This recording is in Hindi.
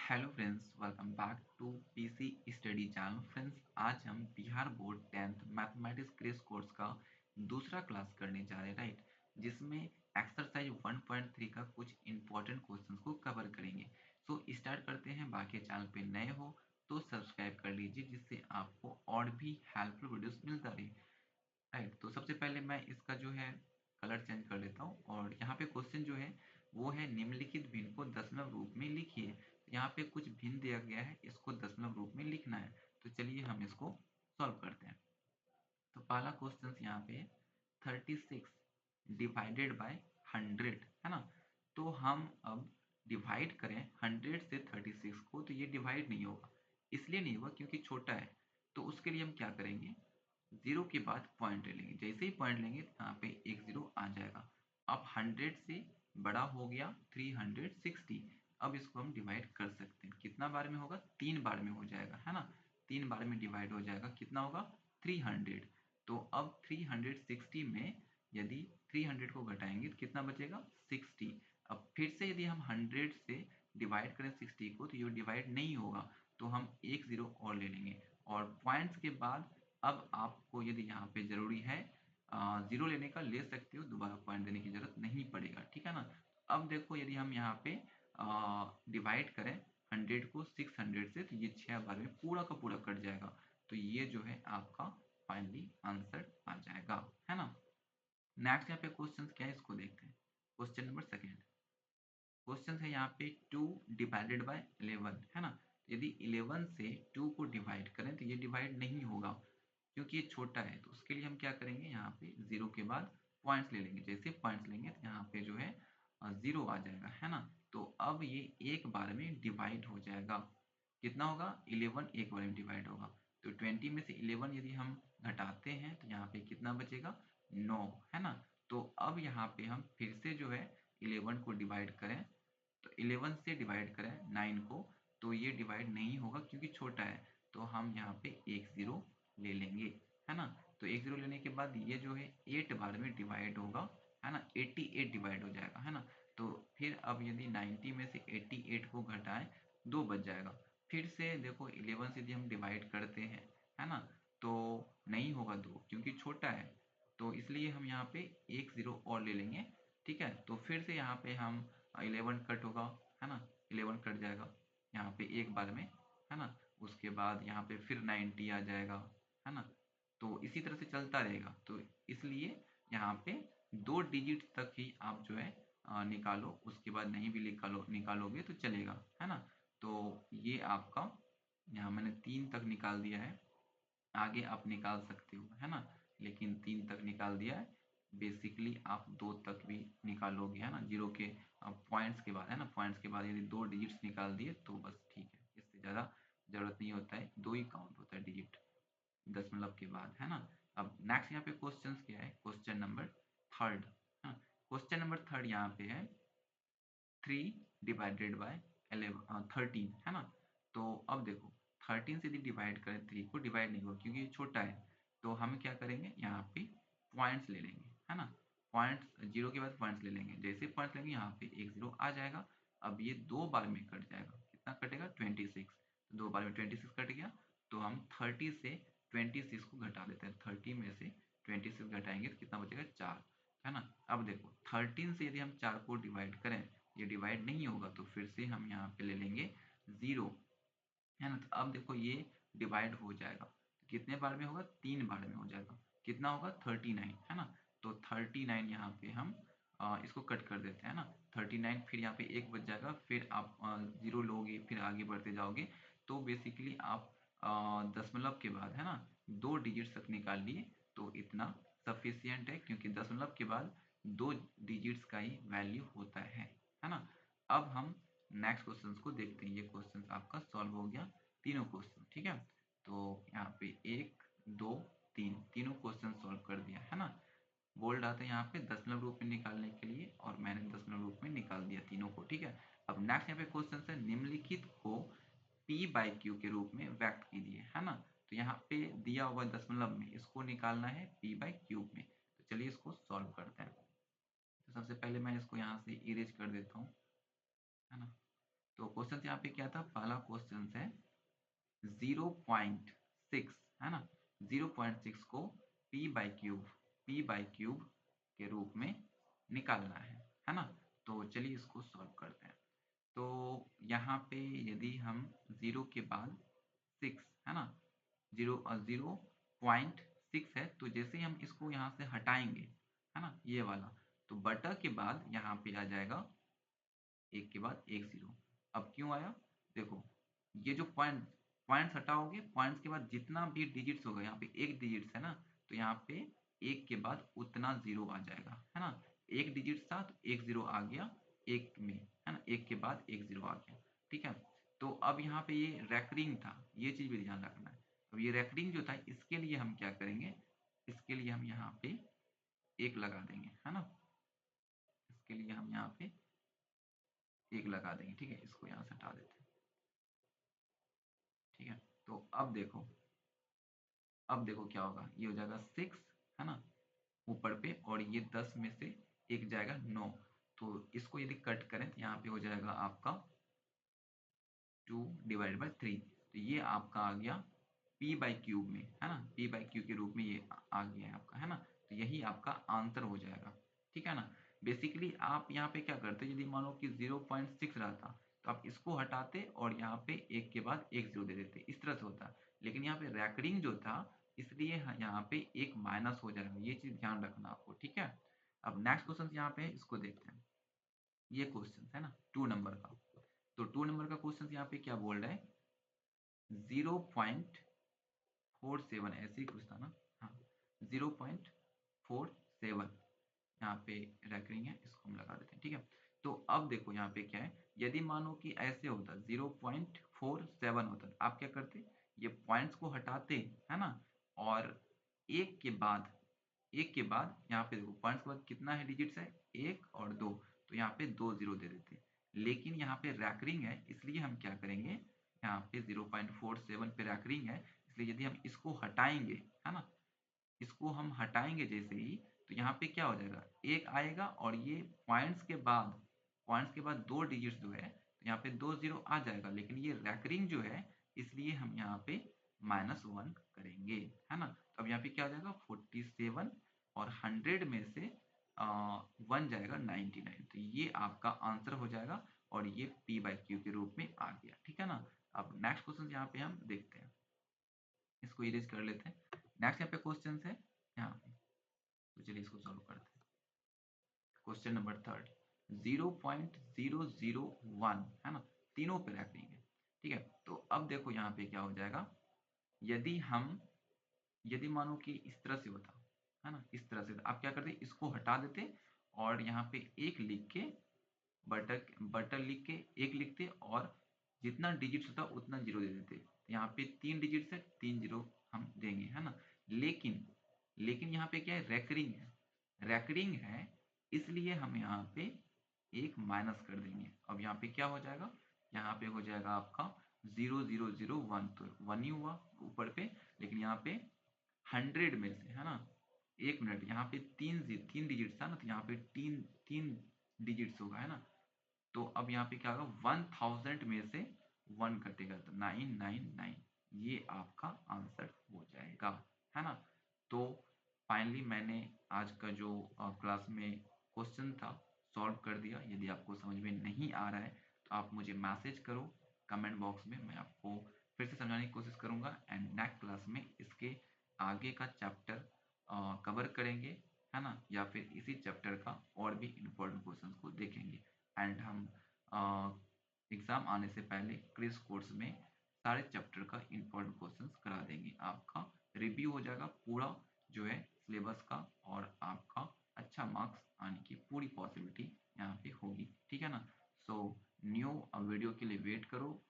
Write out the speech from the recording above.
Hello friends, welcome back to PC study channel. Friends, आज हम Bihar board 10th mathematics crash course का दूसरा क्लास करने जा रहे हैं, राइट, जिसमें एक्सरसाइज 1.3 का कुछ इंपॉर्टेंट क्वेश्चंस को कवर करेंगे। सो स्टार्ट करते हैं। बाकी चैनल पे नए हो तो सब्सक्राइब कर लीजिए, जिससे आपको और भी हेल्पफुल वीडियोस मिलता रहे, राइट। तो सबसे पहले मैं इसका जो है कलर चेंज कर लेता हूँ। और यहाँ पे क्वेश्चन जो है वो है निम्नलिखित भिन्न को दशमलव रूप में लिखिए। तो यहाँ पे कुछ भिन्न दिया गया है, इसको दशमलव रूप में लिखना है। तो चलिए हम इसको सॉल्व करते हैं। तो पहला क्वेश्चन यहाँ पे 36 डिवाइडेड बाय 100 है ना। तो हम अब डिवाइड करें 100 से 36 को, तो ये डिवाइड नहीं होगा। इसलिए नहीं होगा क्योंकि छोटा है। तो उसके लिए हम क्या करेंगे, जीरो के बाद पॉइंट ले लेंगे। जैसे ही पॉइंट लेंगे यहाँ पे एक जीरो आ जाएगा। अब 100 से बड़ा हो गया 360। अब इसको हम डिवाइड कर सकते हैं। कितना बार में होगा, 3 बार में हो जाएगा, है ना। 3 बार में डिवाइड हो जाएगा, कितना होगा 300। तो अब 360 में यदि 300 को घटाएंगे तो कितना बचेगा 60। अब फिर से यदि हम 100 से डिवाइड करें 60 को, तो ये डिवाइड नहीं होगा। तो हम एक जीरो और ले लेंगे। और पॉइंट्स के बाद अब आपको यदि यहाँ पे ज़रूरी है ज़ीरो लेने का, ले सकते हो, दोबारा पॉइंट देने की ज़रूरत नहीं पड़ेगा, ठीक है ना। अब देखो, यदि हम यहाँ पे डिवाइड करें 100 को 600 से, तो ये 6 बार में पूरा का पूरा कट जाएगा। तो ये जो है आपका फाइनली आंसर आ जाएगा, है ना। नेक्स्ट यहाँ पे क्वेश्चन क्या है, इसको देखते हैं। क्वेश्चन नंबर सेकेंड क्वेश्चन है यहाँ पे 2 डिवाइडेड बाय 11 है ना। यदि 11 से 2 को डिवाइड करें तो ये डिवाइड नहीं होगा क्योंकि ये छोटा है। तो उसके लिए हम क्या करेंगे, यहाँ पे जीरो के बाद पॉइंट्स ले लेंगे। जैसे पॉइंट्स लेंगे तो यहाँ पे जो है जीरो आ जाएगा, है ना। तो अब ये एक बार में डिवाइड हो जाएगा। कितना होगा, 11 एक बार में डिवाइड होगा। तो 20 में से 11 यदि हम घटाते हैं तो यहाँ पे कितना बचेगा 9, है ना। तो अब यहाँ पे हम फिर से जो है 11 को डिवाइड करें, तो 11 से डिवाइड करें 9 को, तो ये डिवाइड नहीं होगा क्योंकि छोटा है। तो हम यहाँ पे एक जीरो ले लेंगे, है ना। तो एक जीरो लेने के बाद ये जो है 8 बार में डिवाइड होगा, है ना। 88 डिवाइड हो जाएगा, है ना। तो फिर अब यदि 90 में से 88 को घटाएं, 2 बच जाएगा। फिर से देखो 11 से यदि हम डिवाइड करते हैं, है ना, तो नहीं होगा 2 क्योंकि छोटा है। तो इसलिए हम यहाँ पे एक जीरो और ले लेंगे, ठीक है। तो फिर से यहाँ पे हम 11 कट होगा, है ना। 11 कट जाएगा यहाँ पे एक बार में, है ना। उसके बाद यहाँ पे फिर 90 आ जाएगा, है ना। तो इसी तरह से चलता रहेगा। तो इसलिए यहाँ पे 2 डिजिट तक ही आप जो है निकालो। उसके बाद नहीं भी निकालोगे तो चलेगा, है ना। तो ये आपका यहाँ मैंने 3 तक निकाल दिया है। आगे आप निकाल सकते हो, है ना, लेकिन 3 तक निकाल दिया है। बेसिकली आप 2 तक भी निकालोगे, है ना, जीरो के पॉइंट्स के बाद, है ना। पॉइंट्स के बाद यदि 2 डिजिट्स निकाल दिए तो बस ठीक है, इससे ज़्यादा ज़रूरत नहीं होता है। 2 ही काउंट होता है डिजिट दशमलव के बाद, है ना। अब नेक्स्ट यहाँ पे क्वेश्चन क्या है, question number third. Question number third यहाँ पे है 3 डिवाइडेड बाय 13, है ना। तो अब देखो 13 से यदि डिवाइड करें 3 को, डिवाइड नहीं होगा क्योंकि ये छोटा है। तो हम क्या करेंगे, यहाँ पे पॉइंट्स ले लेंगे, है ना। पॉइंट्स जीरो के बाद पॉइंट्स ले लेंगे। जैसे पॉइंट्स लेंगे यहाँ पे एक जीरो आ जाएगा। अब ये 2 बार में कट जाएगा, कितना कटेगा 26। तो 2 बार में 26 कट गया। तो हम 30 से 26 को घटा देते हैं। 30 में से 26 घटाएंगे तो कितना बचेगा 4, है ना। अब देखो 13 से यदि हम 4 को डिवाइड करें, ये डिवाइड नहीं होगा। तो फिर से हम यहाँ पे ले लेंगे जीरो, है ना। तो अब देखो ये डिवाइड हो जाएगा। तो कितने बार में होगा, 3 बार में हो जाएगा। कितना होगा 39, है ना। तो 39 यहाँ पे हम इसको कट कर देते हैं ना। 39 फिर यहाँ पे एक बच जाएगा। फिर आप जीरो लोगे, फिर आगे बढ़ते जाओगे। तो बेसिकली आप दशमलव के बाद, है ना, 2 डिजिट्स तक निकाल लिए तो इतना सफिशियंट है, क्योंकि दशमलव के बाद 2 डिजिट्स का ही वैल्यू होता है ना। अब हम नेक्स्ट क्वेश्चन को देखते हैं। ये क्वेश्चन आपका सॉल्व हो गया, तीनों क्वेश्चन, ठीक है। तो यहाँ पे 1 2 3 तीनों क्वेश्चन सॉल्व कर दिया, है ना। बोल्ड आता है यहाँ पे दशमलव रूप में निकालने के लिए, और मैंने दशमलव रूप में निकाल दिया तीनों को, ठीक है। अब नेक्स्ट यहाँ पे क्वेश्चन है निम्नलिखित को p बाई क्यू के रूप में व्यक्त कीजिए, है ना। तो यहाँ पे दिया हुआ दशमलव में इसको निकालना है p बाई क्यूब में। तो चलिए इसको सॉल्व करते हैं। तो सबसे पहले मैं इसको यहाँ से इरेज कर देता हूँ, है ना। तो क्वेश्चन यहाँ पे क्या था, पहला क्वेश्चन है 0.6 है ना, 0.6 को p/क्यूब के रूप में निकालना है ना। तो चलिए इसको सॉल्व करते हैं। तो यहाँ पे यदि हम 0 के बाद 6 है ना, 0.6 है, तो जैसे ही हम इसको यहाँ से हटाएंगे है ना, ये वाला, तो बटा के बाद यहाँ पे आ जाएगा एक के बाद एक जीरो। अब क्यों आया, देखो ये जो पॉइंट्स हटाओगे, पॉइंट्स के बाद जितना भी डिजिट्स होगा, यहाँ पे एक डिजिट्स है ना, तो यहाँ पे एक के बाद उतना जीरो आ जाएगा है ना। एक डिजिट था तो एक जीरो आ गया एक में है ना, एक के बाद एक जीरो आ गया, ठीक है। तो अब यहाँ पे ये रेकरिंग था, ये चीज भी ध्यान रखना है। अब ये रेकरिंग जो था, इसके लिए हम क्या करेंगे, इसके लिए हम यहाँ पे एक लगा देंगे है ना, इसके लिए हम यहाँ पे एक लगा देंगे, ठीक है। इसको यहाँ से हटा देते हैं, ठीक है। तो अब देखो क्या होगा, ये हो जाएगा 6 है ना ऊपर पे, और ये 10 में से एक जाएगा 9। तो इसको यदि कट करें तो यहाँ पे हो जाएगा आपका 2/3। तो ये आपका आ गया p/क्यूब में है ना, p/क्यूब के रूप में ये आ गया है आपका है ना। तो यही आपका आंसर हो जाएगा, ठीक है ना। बेसिकली आप यहाँ पे क्या करते, यदि मान लो कि 0.6 रहता तो आप इसको हटाते और यहाँ पे एक के बाद एक जीरो दे देते, इस तरह से होता। लेकिन यहाँ पे रैकरिंग जो था, इसलिए यहाँ पे एक माइनस हो जाएगा, ये चीज ध्यान रखना आपको, ठीक है। अब नेक्स्ट क्वेश्चन यहाँ पे है, इसको देखते हैं। ये क्वेश्चन है ना 2 नंबर का। तो 2 नंबर का क्वेश्चन यहाँ पे क्या बोल रहा है, 0.47 ऐसे ही कुछ था ना, हाँ 0.47 यहाँ पे रैकरिंग है, इसको हम लगा देते हैं, ठीक है। तो अब देखो यहाँ पे क्या है, यदि मानो कि ऐसे होता 0.47 होता, आप क्या करते, ये पॉइंट्स को हटाते है ना, और एक के बाद यहाँ पे देखो पॉइंट्स के बाद कितना है डिजिट्स है, एक और दो, तो यहाँ पे दो जीरो दे देते। लेकिन यहाँ पे रैकरिंग है, इसलिए हम क्या करेंगे, यहाँ पे 0.47 पे रैकरिंग है, इसलिए यदि हम इसको हटाएंगे है ना, इसको हम हटाएंगे जैसे ही, तो यहाँ पे क्या हो जाएगा, एक आएगा, और ये पॉइंट्स के बाद दो डिजिट्स जो है, तो यहाँ पे दो जीरो आ जाएगा। लेकिन ये रैकरिंग जो है, इसलिए हम यहाँ पे -1 करेंगे है ना। तो अब यहाँ पे क्या आ जाएगा 47, और 100 में से 1 जाएगा 99। तो ये आपका आंसर हो जाएगा, और ये p/क्यू के रूप में आ गया, ठीक है ना। अब नेक्स्ट क्वेश्चन यहाँ पे हम देखते हैं, इसको इरेज कर लेते हैं। नेक्स्ट यहाँ पे क्वेश्चन है यहाँ पे, तो चलिए इसको सॉल्व करते हैं। क्वेश्चन नंबर 3, 0.001 है ना, तीनों पे रैपिंग है, ठीक है। तो अब देखो यहाँ पे क्या हो जाएगा, यदि मानो कि इस तरह से होता है ना, इस तरह से आप क्या करते, इसको हटा देते और यहाँ पे एक लिख के बटर बटर लिख के एक लिखते, और जितना डिजिट्स होता उतना जीरो दे देते। यहाँ पे 3 डिजिट्स है, 3 जीरो हम देंगे है ना। लेकिन यहाँ पे क्या है, रैकरिंग है, इसलिए हम यहाँ पे एक माइनस कर देंगे। अब यहाँ पे क्या हो जाएगा, यहाँ पे हो जाएगा आपका 0001, तो 1 ही हुआ ऊपर पे। लेकिन यहाँ पे 100 में से है ना, एक मिनट, यहाँ पे तीन डिजिट्स था ना, तो यहाँ पे तीन तीन डिजिट्स होगा है ना। तो अब यहाँ पे क्या होगा, 1000 में से 1 कटेगा, तो 999, ये आपका आंसर हो जाएगा है ना। तो फाइनली मैंने आज का जो क्लास में क्वेश्चन था सॉल्व कर दिया। यदि आपको समझ में नहीं आ रहा है तो आप मुझे मैसेज करो कमेंट बॉक्स में, मैं आपको फिर से समझाने की कोशिश करूंगा। एंड नेक्स्ट क्लास में इसके आगे का चैप्टर कवर करेंगे है ना, या फिर इसी चैप्टर का और भी इम्पोर्टेंट क्वेश्चंस को देखेंगे। एंड हम एग्ज़ाम आने से पहले क्रिस कोर्स में सारे चैप्टर का इम्पोर्टेंट क्वेश्चंस करा देंगे। आपका रिव्यू हो जाएगा पूरा जो है सिलेबस का, और आपका अच्छा मार्क्स आने की पूरी पॉसिबिलिटी यहाँ पे होगी, ठीक है ना। सो न्यू वीडियो के लिए वेट करो।